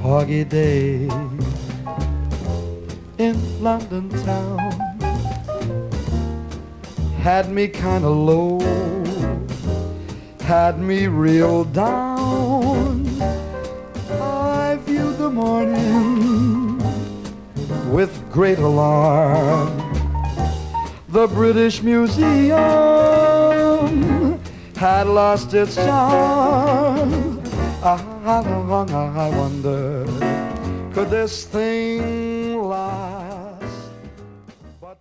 Foggy day in London town had me kinda low, had me real down. I viewed the morning with great alarm. The British Museum had lost its charm. I wonder, could this thing last? But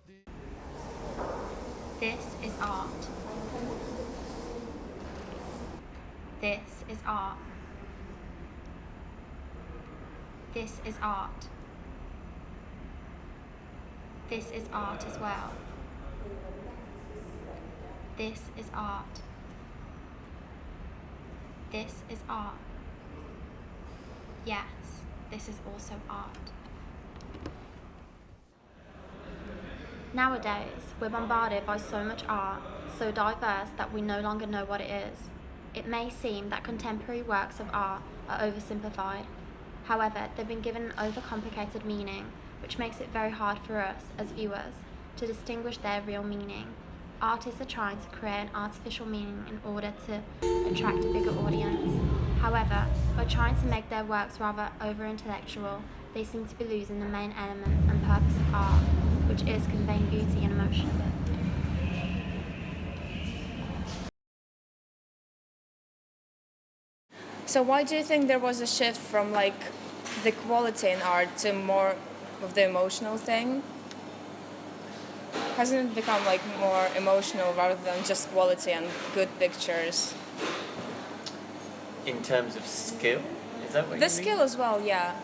This is art. This is art. This is art. This is art as well. This is art. This is art. Yes, this is also art. Nowadays, we're bombarded by so much art, so diverse that we no longer know what it is. It may seem that contemporary works of art are oversimplified. However, they've been given an overcomplicated meaning, which makes it very hard for us, as viewers, to distinguish their real meaning. Artists are trying to create an artificial meaning in order to attract a bigger audience. However, by trying to make their works rather over-intellectual, they seem to be losing the main element and purpose of art, which is conveying beauty and emotion. So why do you think there was a shift from like the quality in art to more of the emotional thing? Hasn't it become like more emotional rather than just quality and good pictures? In terms of skill, is that what you The mean? skill as well, yeah.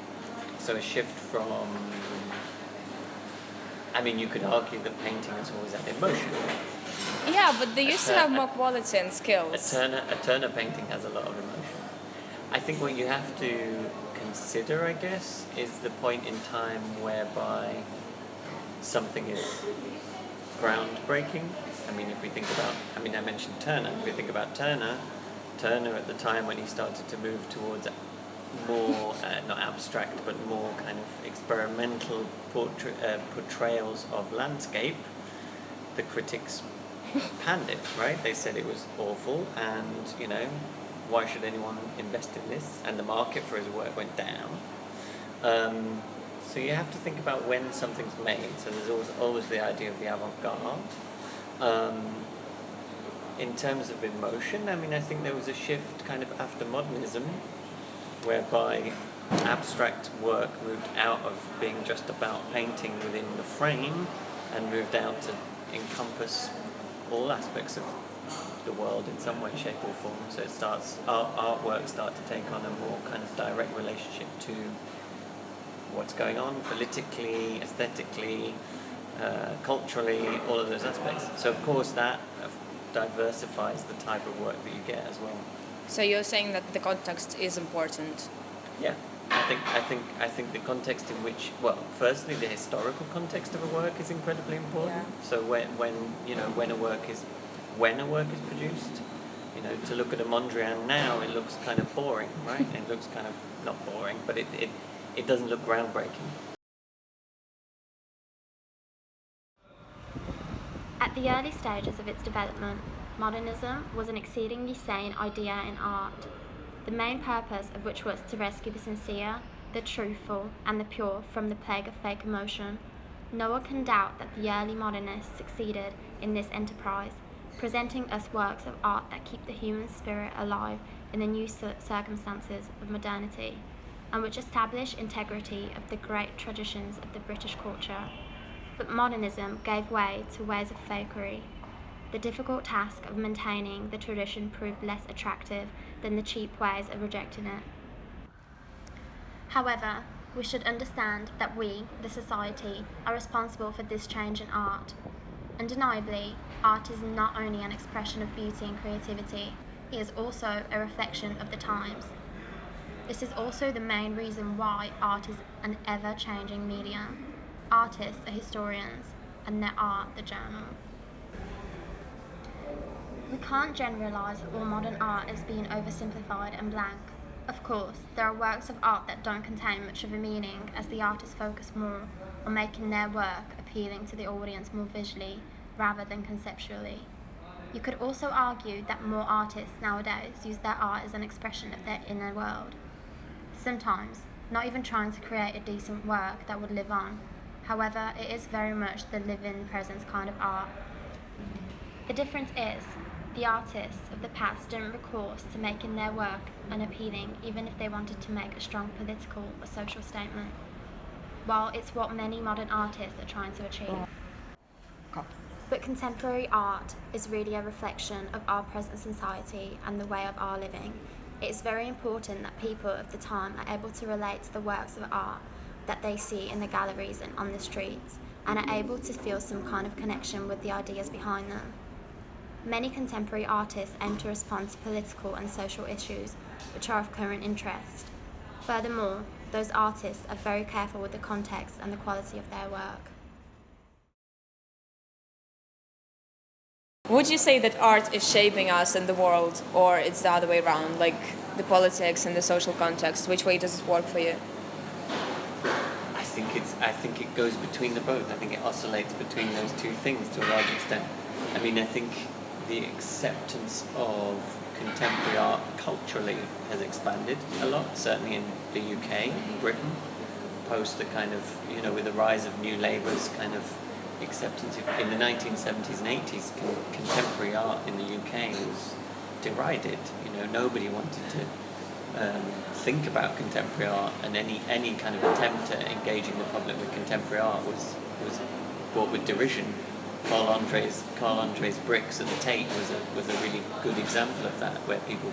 So a shift from, I mean, you could argue that painting has always had emotion. Yeah, but they used to have more quality and A skills. Turner painting has a lot of emotion. I think what you have to consider, I guess, is the point in time whereby something is groundbreaking. I mean, if we think about, I mentioned Turner. If we think about Turner at the time when he started to move towards more, not abstract, but more kind of experimental portrayals of landscape, the critics panned it, right? They said it was awful, and, why should anyone invest in this? And the market for his work went down. So you have to think about when something's made. So there's always the idea of the avant-garde. In terms of emotion, I think there was a shift kind of after modernism, whereby abstract work moved out of being just about painting within the frame and moved out to encompass all aspects of the world in some way, shape or form. So artwork starts to take on a more kind of direct relationship to what's going on politically, aesthetically, culturally, all of those aspects. So of course that diversifies the type of work that you get as well. So you're saying that the context is important. Yeah, I think the context in which, well, firstly the historical context of a work is incredibly important. Yeah. So when a work is produced, to look at a Mondrian now, it looks kind of boring, right? It looks kind of not boring, but it doesn't look groundbreaking. At the early stages of its development, modernism was an exceedingly sane idea in art, the main purpose of which was to rescue the sincere, the truthful, and the pure from the plague of fake emotion. No one can doubt that the early modernists succeeded in this enterprise, presenting us works of art that keep the human spirit alive in the new circumstances of modernity, and which establish integrity of the great traditions of the British culture. But modernism gave way to ways of fakery. The difficult task of maintaining the tradition proved less attractive than the cheap ways of rejecting it. However, we should understand that we, the society, are responsible for this change in art. Undeniably, art is not only an expression of beauty and creativity, it is also a reflection of the times. This is also the main reason why art is an ever-changing medium. Artists are historians, and their art the journal. We can't generalise all modern art as being oversimplified and blank. Of course, there are works of art that don't contain much of a meaning as the artists focus more on making their work appealing to the audience more visually rather than conceptually. You could also argue that more artists nowadays use their art as an expression of their inner world. Sometimes, not even trying to create a decent work that would live on. However, it is very much the live-in presence kind of art. The difference is, the artists of the past didn't recourse to making their work unappealing even if they wanted to make a strong political or social statement, while it's what many modern artists are trying to achieve. But contemporary art is really a reflection of our present society and the way of our living. It is very important that people of the time are able to relate to the works of art that they see in the galleries and on the streets, and are able to feel some kind of connection with the ideas behind them. Many contemporary artists aim to respond to political and social issues which are of current interest. Furthermore, those artists are very careful with the context and the quality of their work. Would you say that art is shaping us in the world, or it's the other way around, like the politics and the social context? Which way does it work for you? I think it goes between the both. I think it oscillates between those two things to a large extent. I mean, I think the acceptance of contemporary art culturally has expanded a lot, certainly in the UK, Britain, post the kind of, with the rise of New Labour's kind of acceptance in the 1970s and 80s, contemporary art in the UK was derided. Nobody wanted to think about contemporary art, and any kind of attempt at engaging the public with contemporary art was brought with derision. Carl Andre's bricks at the Tate was a really good example of that, where people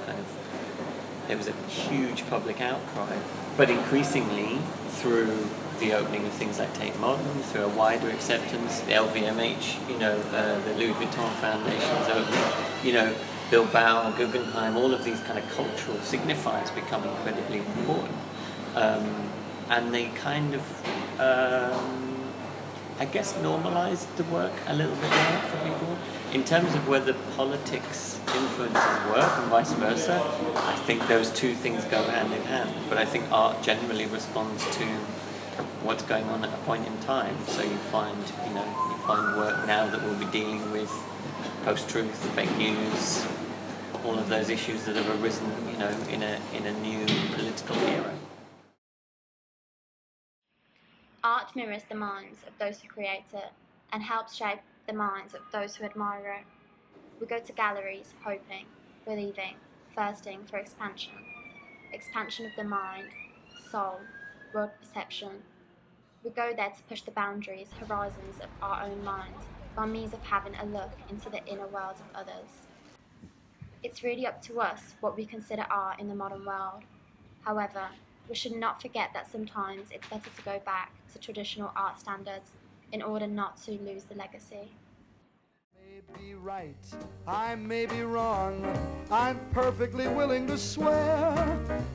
there was a huge public outcry. But increasingly, through the opening of things like Tate Modern, through a wider acceptance, the LVMH, the Louis Vuitton Foundation's opening, Bilbao, Guggenheim, all of these kind of cultural signifiers become incredibly important. And they kind of, I guess, normalized the work a little bit more for people. In terms of whether politics influences work and vice versa, I think those two things go hand in hand. But I think art generally responds to what's going on at a point in time. So you find work now that will be dealing with post-truth, fake news, all of those issues that have arisen, in a new political era. Art mirrors the minds of those who create it and helps shape the minds of those who admire it. We go to galleries hoping, believing, thirsting for expansion of the mind, soul, world perception. We go there to push the boundaries, horizons of our own minds by means of having a look into the inner worlds of others. It's really up to us what we consider art in the modern world. However, we should not forget that sometimes it's better to go back to traditional art standards in order not to lose the legacy. I may be right, I may be wrong, I'm perfectly willing to swear